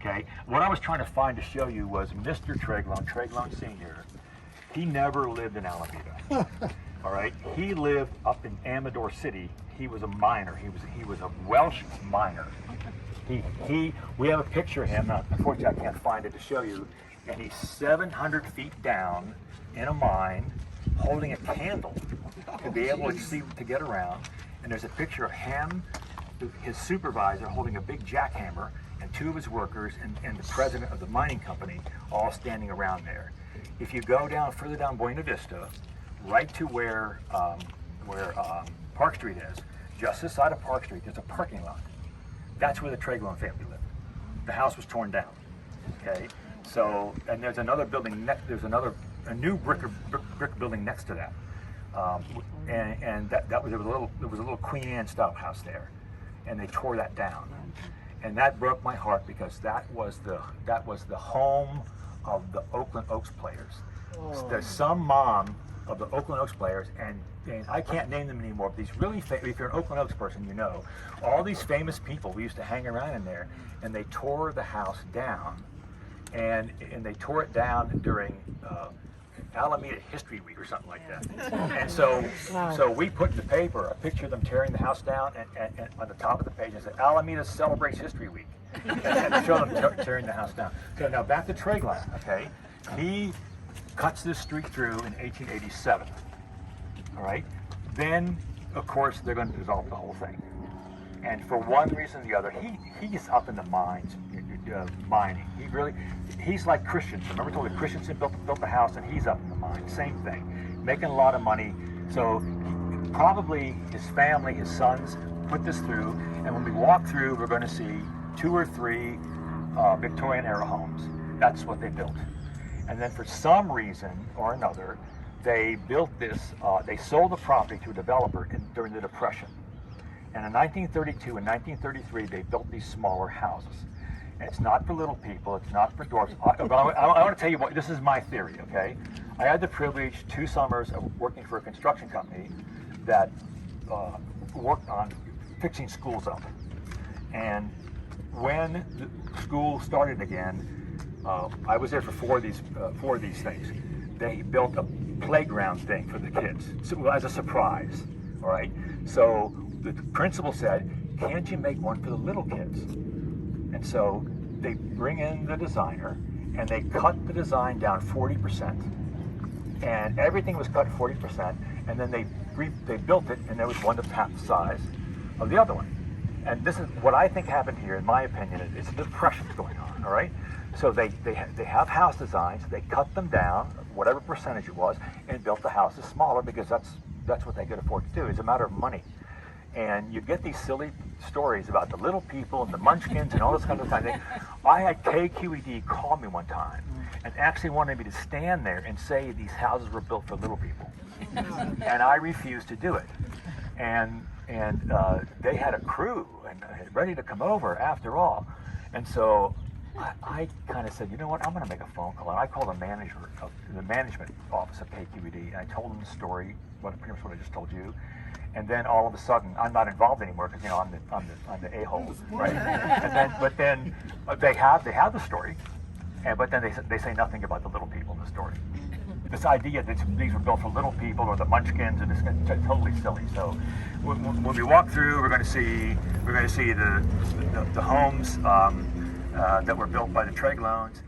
Okay, what I was trying to find to show you was Mr. Tregolan Sr. He never lived in Alameda. All right, he lived up in Amador City. He was a miner. He was a Welsh miner. We have a picture of him. Unfortunately, I can't find it to show you. And he's 700 feet down in a mine, holding a candle to be able to see, to get around. And there's a picture of him, his supervisor, holding a big jackhammer, and two of his workers, and the president of the mining company, all standing around there. If you go down further down Buena Vista, right to where Park Street is, just this side of Park Street, there's a parking lot. That's where the Tregolan family lived. The house was torn down. Okay, so, and there's another building next. There's a new brick building next to that, and there was a little Queen Anne style house there, and they tore that down, and that broke my heart because that was the home of the Oakland Oaks players. Oh. There's some mom of the Oakland Oaks players, and I can't name them anymore, but these really, if you're an Oakland Oaks person, you know, all these famous people, we used to hang around in there, and they tore the house down, and they tore it down during Alameda History Week or something like that. And so we put in the paper a picture of them tearing the house down, and on the top of the page it said, Alameda celebrates History Week. And show them tearing the house down. So now back to Tregolan, okay? He cuts this street through in 1887, all right? Then, of course, they're going to dissolve the whole thing. And for one reason or the other, he's up in the mines, mining. He's like Christensen. Remember I told you Christensen built the house, and he's up in the mine. Same thing, making a lot of money. So probably his family, his sons, put this through, and when we walk through, we're going to see 2 or 3 Victorian era homes. That's what they built. And then for some reason or another, they built this, they sold the property to a developer during the Depression. And in 1932 and 1933, they built these smaller houses. And it's not for little people, it's not for dwarfs. I want to tell you what, this is my theory, okay? I had the privilege 2 summers of working for a construction company that worked on fixing schools up. And when the school started again, I was there for 4 of these things. They built a playground thing for the kids, so, as a surprise, all right? So the principal said, can't you make one for the little kids? And so they bring in the designer, and they cut the design down 40%. And everything was cut 40%, and then they built it, and there was one that's half the size of the other one. And this is what I think happened here, in my opinion. It's a depression going on, all right? So they have house designs, they cut them down, whatever percentage it was, and built the houses smaller because that's what they could afford to do. It's a matter of money. And you get these silly stories about the little people and the munchkins and all this kind of thing. I had KQED call me one time and actually wanted me to stand there and say these houses were built for little people. And I refused to do it. And they had a crew and ready to come over after all. And so I kind of said, you know what, I'm going to make a phone call. And I called the management office of KQED, and I told them the story, pretty much what I just told you. And then all of a sudden, I'm not involved anymore because, you know, I'm the a-hole, right? But then they have the story, but then they say nothing about the little people in the story. This idea that these were built for little people or the munchkins, and it's totally silly. So when we walk through, we're going to see the homes that were built by the Tregolans.